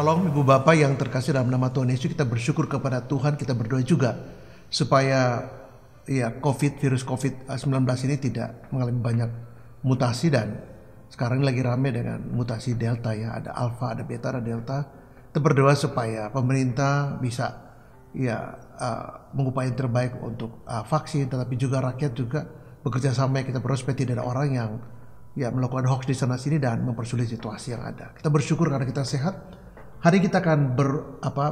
Shalom Ibu Bapak yang terkasih dalam nama Tuhan Yesus, kita bersyukur kepada Tuhan, kita berdoa juga supaya virus COVID-19 ini tidak mengalami banyak mutasi, dan sekarang ini lagi ramai dengan mutasi Delta ya, ada Alpha, ada Beta, ada Delta. Kita berdoa supaya pemerintah bisa mengupayakan yang terbaik untuk vaksin, tetapi juga rakyat juga bekerja sama. Kita berdoa supaya tidak ada orang yang melakukan hoax di sana sini dan mempersulit situasi yang ada. Kita bersyukur karena kita sehat. Hari kita akan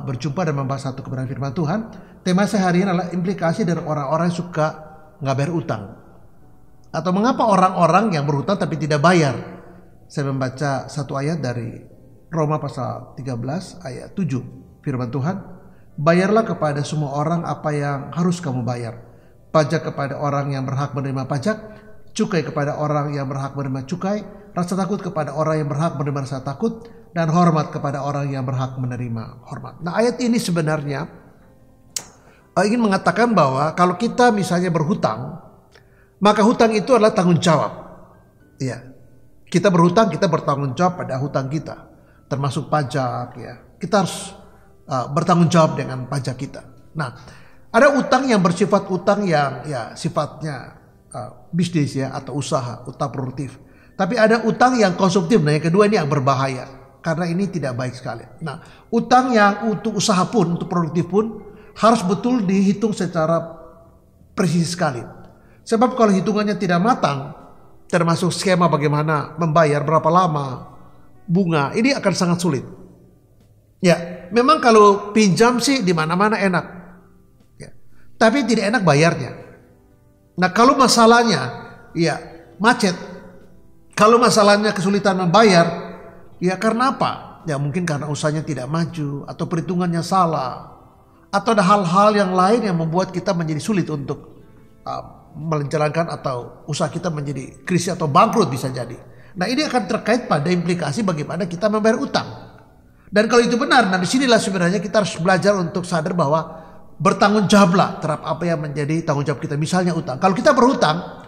berjumpa dan membahas satu kebenaran firman Tuhan. Tema saya hari ini adalah implikasi dari orang-orang yang suka nggak bayar utang, atau mengapa orang-orang yang berhutang tapi tidak bayar. Saya membaca satu ayat dari Roma pasal 13 ayat 7. Firman Tuhan, bayarlah kepada semua orang apa yang harus kamu bayar. Pajak kepada orang yang berhak menerima pajak, cukai kepada orang yang berhak menerima cukai, rasa takut kepada orang yang berhak menerima rasa takut, dan hormat kepada orang yang berhak menerima hormat. Nah, ayat ini sebenarnya ingin mengatakan bahwa kalau kita misalnya berhutang, maka hutang itu adalah tanggung jawab. Ya, kita berhutang, kita bertanggung jawab pada hutang kita, termasuk pajak. Ya, kita harus bertanggung jawab dengan pajak kita. Nah, ada utang yang bersifat utang yang sifatnya bisnis ya, atau usaha, utang produktif. Tapi ada utang yang konsumtif. Nah, yang kedua ini yang berbahaya, karena ini tidak baik sekali. Nah, utang yang untuk usaha pun, untuk produktif pun harus betul dihitung secara presisi sekali. Sebab kalau hitungannya tidak matang, termasuk skema bagaimana membayar, berapa lama, bunga, ini akan sangat sulit. Ya, memang kalau pinjam sih di mana-mana enak. Ya, tapi tidak enak bayarnya. Nah, kalau masalahnya macet, kalau masalahnya kesulitan membayar, ya karena apa? Ya mungkin karena usahanya tidak maju, atau perhitungannya salah, atau ada hal-hal yang lain yang membuat kita menjadi sulit untuk menjalankan, atau usaha kita menjadi krisis atau bangkrut bisa jadi. Nah, ini akan terkait pada implikasi bagaimana kita membayar utang. Dan kalau itu benar, nah disinilah sebenarnya kita harus belajar untuk sadar bahwa bertanggung jawablah terhadap apa yang menjadi tanggung jawab kita. Misalnya utang. Kalau kita berhutang,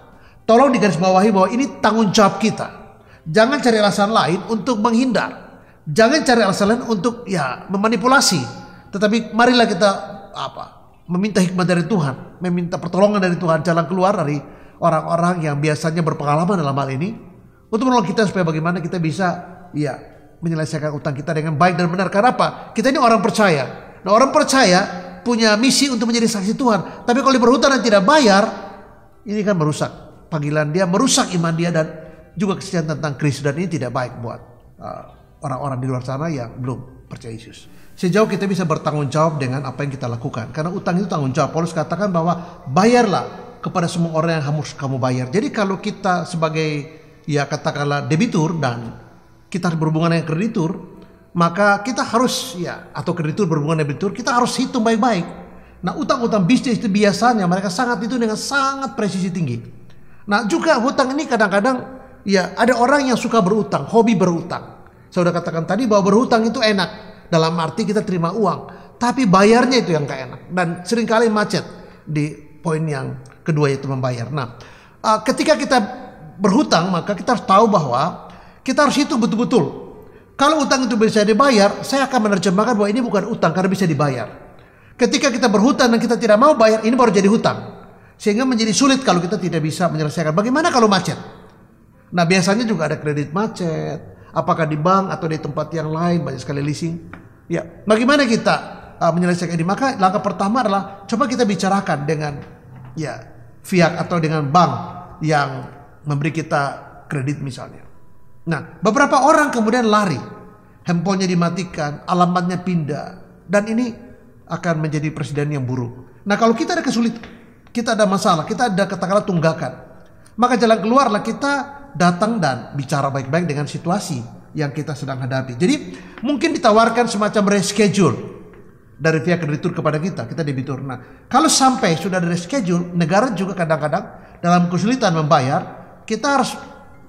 tolong digarisbawahi bahwa ini tanggung jawab kita. Jangan cari alasan lain untuk menghindar. Jangan cari alasan lain untuk memanipulasi. Tetapi marilah kita meminta hikmat dari Tuhan, meminta pertolongan dari Tuhan, jalan keluar dari orang-orang yang biasanya berpengalaman dalam hal ini, untuk menolong kita supaya bagaimana kita bisa menyelesaikan utang kita dengan baik dan benar. Karena apa? Kita ini orang percaya. Nah, orang percaya punya misi untuk menjadi saksi Tuhan. Tapi kalau berhutang dan tidak bayar, ini kan merusak panggilan dia, merusak iman dia, dan juga kesaksian tentang Kristus. Dan ini tidak baik buat orang-orang di luar sana yang belum percaya Yesus. Sejauh kita bisa bertanggung jawab dengan apa yang kita lakukan. Karena utang itu tanggung jawab. Paulus katakan bahwa bayarlah kepada semua orang yang harus kamu bayar. Jadi kalau kita sebagai katakanlah debitur dan kita berhubungan dengan kreditur, maka kita harus atau kreditur berhubungan dengan debitur, kita harus hitung baik-baik. Nah, utang-utang bisnis itu biasanya mereka sangat itu dengan sangat presisi tinggi. Nah, juga hutang ini kadang-kadang ada orang yang suka berutang, hobi berutang. Saya sudah katakan tadi bahwa berhutang itu enak, dalam arti kita terima uang, tapi bayarnya itu yang gak enak, dan seringkali macet di poin yang kedua, yaitu membayar. Nah, ketika kita berhutang, maka kita harus tahu bahwa kita harus hitung betul-betul. Kalau utang itu bisa dibayar, saya akan menerjemahkan bahwa ini bukan utang karena bisa dibayar. Ketika kita berhutang dan kita tidak mau bayar, ini baru jadi hutang. Sehingga menjadi sulit kalau kita tidak bisa menyelesaikan. Bagaimana kalau macet? Nah, biasanya juga ada kredit macet, apakah di bank atau di tempat yang lain, banyak sekali leasing. Ya, bagaimana kita menyelesaikan ini? Maka langkah pertama adalah coba kita bicarakan dengan pihak atau dengan bank yang memberi kita kredit misalnya. Nah, beberapa orang kemudian lari, handphonenya dimatikan, alamatnya pindah, dan ini akan menjadi presiden yang buruk. Nah, kalau kita ada kesulitan, kita ada masalah, kita ada katakanlah tunggakan, maka jalan keluarlah kita datang dan bicara baik-baik dengan situasi yang kita sedang hadapi. Jadi mungkin ditawarkan semacam reschedule dari pihak kreditur kepada kita debitur. Nah, kalau sampai sudah ada reschedule, negara juga kadang-kadang dalam kesulitan membayar, kita harus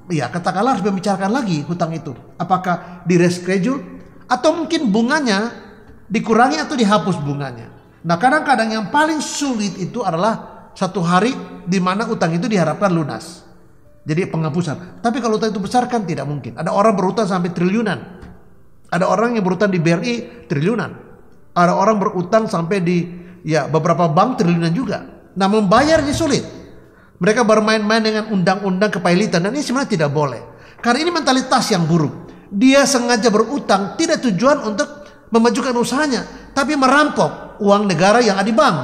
katakanlah harus membicarakan lagi hutang itu. Apakah di reschedule atau mungkin bunganya dikurangi atau dihapus bunganya. Nah, kadang-kadang yang paling sulit itu adalah satu hari di mana utang itu diharapkan lunas. Jadi penghapusan. Tapi kalau utang itu besar kan tidak mungkin. Ada orang berutang sampai triliunan. Ada orang yang berutang di BRI triliunan. Ada orang berutang sampai di beberapa bank triliunan juga. Nah, membayarnya sulit. Mereka bermain-main dengan undang-undang kepailitan, dan ini sebenarnya tidak boleh. Karena ini mentalitas yang buruk. Dia sengaja berutang tidak tujuan untuk memajukan usahanya, tapi merampok uang negara yang ada di bank.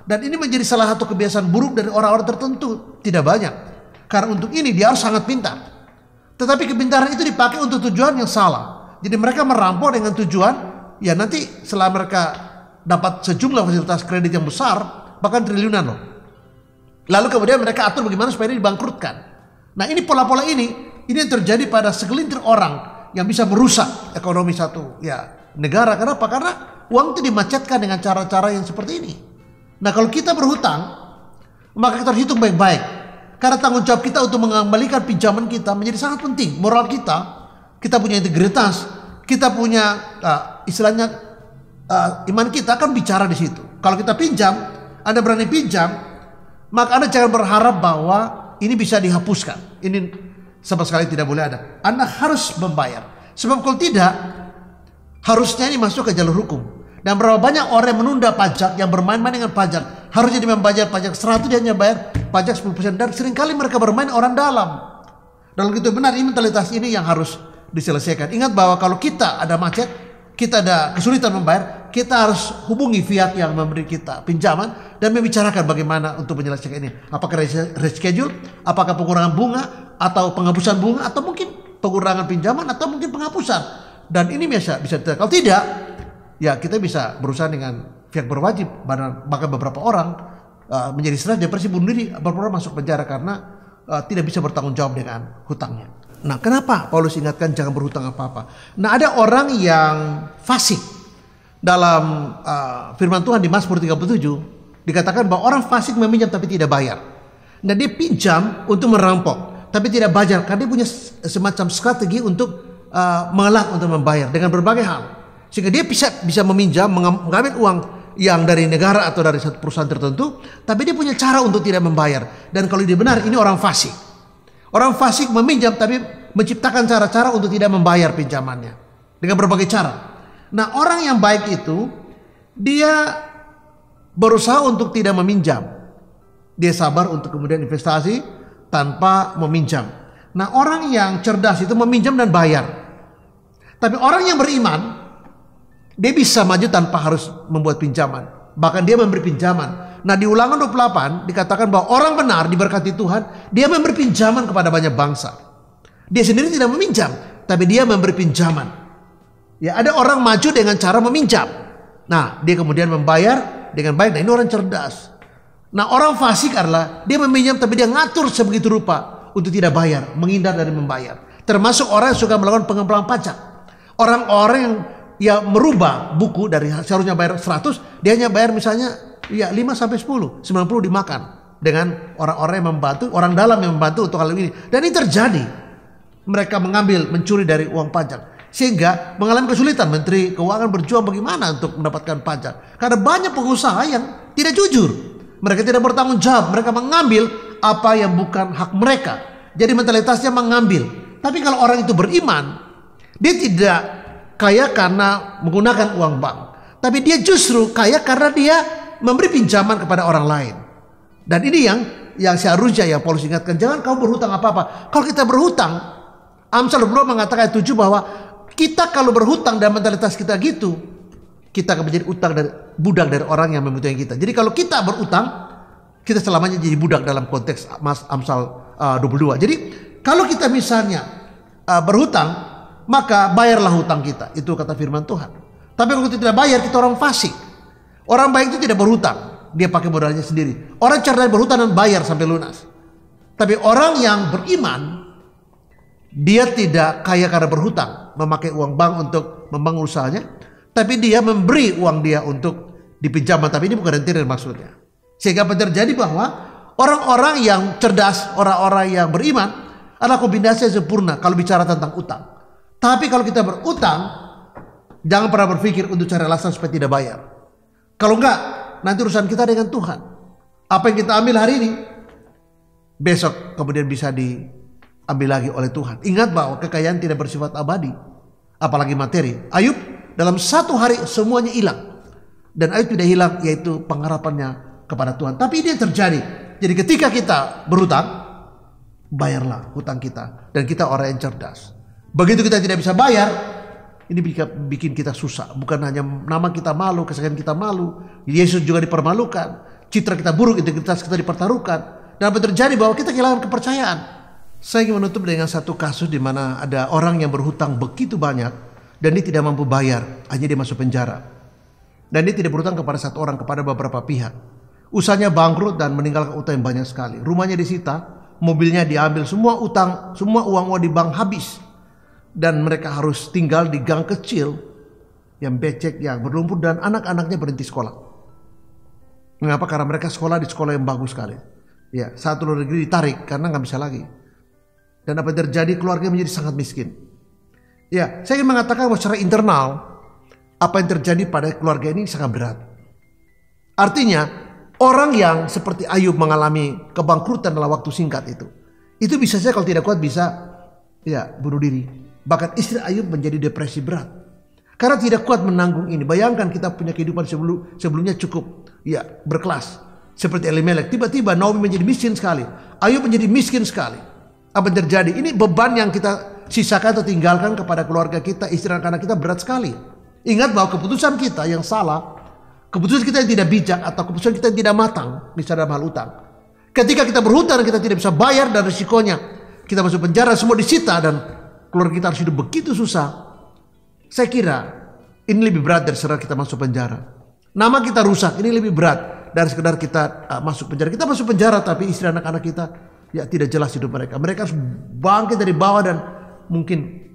Dan ini menjadi salah satu kebiasaan buruk dari orang-orang tertentu. Tidak banyak. Karena untuk ini dia harus sangat pintar. Tetapi kepintaran itu dipakai untuk tujuan yang salah. Jadi mereka merampok dengan tujuan, nanti setelah mereka dapat sejumlah fasilitas kredit yang besar, bahkan triliunan loh. Lalu kemudian mereka atur bagaimana supaya ini dibangkrutkan. Nah, ini pola-pola ini yang terjadi pada segelintir orang yang bisa merusak ekonomi satu negara. Kenapa? Karena uang itu dimacetkan dengan cara-cara yang seperti ini. Nah, kalau kita berhutang, maka kita harus hitung baik-baik. Karena tanggung jawab kita untuk mengembalikan pinjaman kita menjadi sangat penting. Moral kita punya integritas, kita punya iman kita akan bicara di situ. Kalau kita pinjam, Anda berani pinjam, maka Anda jangan berharap bahwa ini bisa dihapuskan. Ini sama sekali tidak boleh ada. Anda harus membayar. Sebab kalau tidak, harusnya ini masuk ke jalur hukum. Dan berapa banyak orang yang menunda pajak, yang bermain-main dengan pajak. Harusnya dia membayar pajak 100, dia hanya bayar pajak 10%. Dan seringkali mereka bermain orang dalam. Dan begitu benar, ini mentalitas ini yang harus diselesaikan. Ingat bahwa kalau kita ada macet, kita ada kesulitan membayar, kita harus hubungi pihak yang memberi kita pinjaman dan membicarakan bagaimana untuk menyelesaikan ini. Apakah reschedule, apakah pengurangan bunga, atau penghapusan bunga, atau mungkin pengurangan pinjaman, atau mungkin penghapusan. Dan ini bisa kalau tidak, kita bisa berusaha dengan pihak berwajib. Bahkan beberapa orang menjadi stres, depresi, bunuh diri, beberapa orang masuk penjara karena tidak bisa bertanggung jawab dengan hutangnya. Nah, kenapa Paulus ingatkan jangan berhutang apa-apa? Nah, ada orang yang fasik. Dalam firman Tuhan di Mazmur 37 dikatakan bahwa orang fasik meminjam tapi tidak bayar. Nah, dia pinjam untuk merampok tapi tidak bayar karena dia punya semacam strategi untuk mengelak untuk membayar dengan berbagai hal. Sehingga dia bisa meminjam, mengambil uang yang dari negara atau dari satu perusahaan tertentu, tapi dia punya cara untuk tidak membayar. Dan kalau dia benar, ini orang fasik. Orang fasik meminjam tapi menciptakan cara-cara untuk tidak membayar pinjamannya dengan berbagai cara. Nah, orang yang baik itu dia berusaha untuk tidak meminjam. Dia sabar untuk kemudian investasi tanpa meminjam. Nah, orang yang cerdas itu meminjam dan bayar. Tapi orang yang beriman, dia bisa maju tanpa harus membuat pinjaman. Bahkan dia memberi pinjaman. Nah, di Ulangan 28 dikatakan bahwa orang benar diberkati Tuhan, dia memberi pinjaman kepada banyak bangsa. Dia sendiri tidak meminjam, tapi dia memberi pinjaman. Ada orang maju dengan cara meminjam. Nah, dia kemudian membayar dengan baik. Nah, ini orang cerdas. Nah, orang fasik adalah dia meminjam tapi dia ngatur sebegitu rupa untuk tidak bayar, menghindar dari membayar. Termasuk orang yang suka melakukan pengemplangan pajak. Orang-orang yang merubah buku dari seharusnya bayar 100, dia hanya bayar misalnya 5 sampai 10, 90 dimakan dengan orang-orang yang membantu, orang dalam yang membantu untuk hal ini. Dan ini terjadi. Mereka mencuri dari uang pajak. Sehingga mengalami kesulitan. Menteri Keuangan berjuang bagaimana untuk mendapatkan pajak. Karena banyak pengusaha yang tidak jujur. Mereka tidak bertanggung jawab. Mereka mengambil apa yang bukan hak mereka. Jadi mentalitasnya mengambil. Tapi kalau orang itu beriman, dia tidak kaya karena menggunakan uang bank. Tapi dia justru kaya karena dia memberi pinjaman kepada orang lain. Dan ini yang seharusnya yang Paulus ingatkan, jangan kamu berhutang apa-apa. Kalau kita berhutang, Amsal 22 mengatakan ayat 7 bahwa kita kalau berhutang dan mentalitas kita gitu, kita akan menjadi budak dari orang yang membutuhkan kita. Jadi kalau kita berutang, kita selamanya jadi budak dalam konteks Amsal 22. Jadi kalau kita misalnya berhutang, maka bayarlah hutang kita. Itu kata firman Tuhan. Tapi kalau kita tidak bayar, kita orang fasik. Orang baik itu tidak berhutang, dia pakai modalnya sendiri. Orang cerdas berhutang dan bayar sampai lunas. Tapi orang yang beriman, dia tidak kaya karena berhutang, memakai uang bank untuk membangun usahanya, tapi dia memberi uang dia untuk dipinjam. Tapi ini bukan rentenir maksudnya. Sehingga apa terjadi bahwa orang-orang yang cerdas, orang-orang yang beriman adalah kombinasi yang sempurna kalau bicara tentang utang. Tapi kalau kita berutang, jangan pernah berpikir untuk cari alasan supaya tidak bayar. Kalau enggak, nanti urusan kita dengan Tuhan. Apa yang kita ambil hari ini, besok kemudian bisa diambil lagi oleh Tuhan. Ingat bahwa kekayaan tidak bersifat abadi. apalagi materi. Ayub dalam 1 hari semuanya hilang. Dan Ayub tidak hilang, yaitu pengharapannya kepada Tuhan. Tapi ini yang terjadi. Jadi ketika kita berhutang, bayarlah hutang kita. Dan kita orang yang cerdas. Begitu kita tidak bisa bayar, ini bikin kita susah. Bukan hanya nama kita malu, kesaksian kita malu, Yesus juga dipermalukan, citra kita buruk, integritas kita dipertaruhkan. Dan apa terjadi bahwa kita kehilangan kepercayaan. Saya ingin menutup dengan satu kasus di mana ada orang yang berhutang begitu banyak dan dia tidak mampu bayar, akhirnya dia masuk penjara. Dan dia tidak berhutang kepada satu orang, kepada beberapa pihak. Usahanya bangkrut dan meninggalkan utang yang banyak sekali. Rumahnya disita, mobilnya diambil, semua utang, semua uang di bank habis. Dan mereka harus tinggal di gang kecil yang becek, yang berlumpur, dan anak-anaknya berhenti sekolah. Mengapa? Karena mereka sekolah di sekolah yang bagus sekali. Ya, satu luar negeri ditarik karena nggak bisa lagi. Dan apa yang terjadi, keluarga menjadi sangat miskin. Ya, saya ingin mengatakan bahwa secara internal apa yang terjadi pada keluarga ini sangat berat. Artinya orang yang seperti Ayub mengalami kebangkrutan dalam waktu singkat itu bisa saja kalau tidak kuat bisa bunuh diri. Bahkan istri Ayub menjadi depresi berat karena tidak kuat menanggung ini. Bayangkan kita punya kehidupan sebelumnya cukup berkelas seperti Elimelek. Tiba-tiba Naomi menjadi miskin sekali, Ayub menjadi miskin sekali. Apa yang terjadi? Ini beban yang kita sisakan atau tinggalkan kepada keluarga kita, istri dan anak kita berat sekali. Ingat bahwa keputusan kita yang salah, keputusan kita yang tidak bijak, atau keputusan kita yang tidak matang, misalnya dalam hal utang. Ketika kita berhutang, kita tidak bisa bayar, dan risikonya kita masuk penjara, semua disita, dan keluarga kita harus hidup begitu susah. Saya kira ini lebih berat dari sekedar kita masuk penjara. Nama kita rusak, ini lebih berat dari sekedar kita masuk penjara. Kita masuk penjara, tapi istri anak-anak kita tidak jelas hidup mereka. Mereka harus bangkit dari bawah, dan mungkin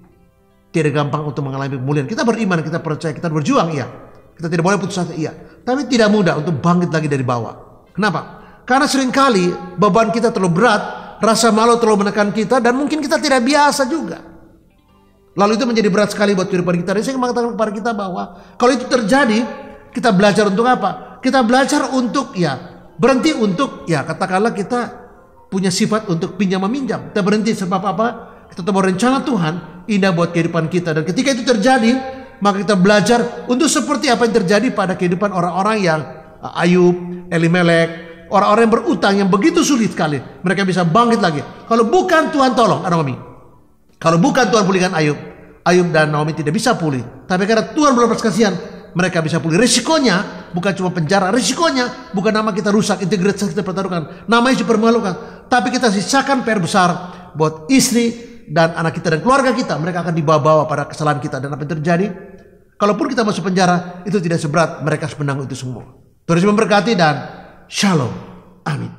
tidak gampang untuk mengalami pemulihan. Kita beriman, kita percaya, kita berjuang, kita tidak boleh putus asa, tapi tidak mudah untuk bangkit lagi dari bawah. Kenapa? Karena seringkali beban kita terlalu berat, rasa malu terlalu menekan kita, dan mungkin kita tidak biasa juga. Lalu itu menjadi berat sekali buat kehidupan kita. Dan saya mengatakan kepada kita bahwa kalau itu terjadi, kita belajar untuk apa? Kita belajar untuk berhenti untuk katakanlah kita punya sifat untuk pinjam meminjam. Kita berhenti sebab apa? Kita tahu rencana Tuhan indah buat kehidupan kita. Dan ketika itu terjadi, maka kita belajar untuk seperti apa yang terjadi pada kehidupan orang-orang yang Ayub, Elimelek, orang-orang yang berutang yang begitu sulit sekali. Mereka bisa bangkit lagi. Kalau bukan Tuhan tolong Naomi, kalau bukan Tuhan pulihkan Ayub dan Naomi tidak bisa pulih. Tapi karena Tuhan berbelas kasihan, mereka bisa pulih. Risikonya bukan cuma penjara, risikonya bukan nama kita rusak, integritas kita pertaruhkan, namanya dipermalukan. Tapi kita sisakan PR besar buat istri dan anak kita dan keluarga kita. Mereka akan dibawa-bawa pada kesalahan kita. Dan apa yang terjadi? Kalaupun kita masuk penjara, itu tidak seberat mereka harus menanggung itu semua. Tuhan Yesus memberkati dan shalom. Amin.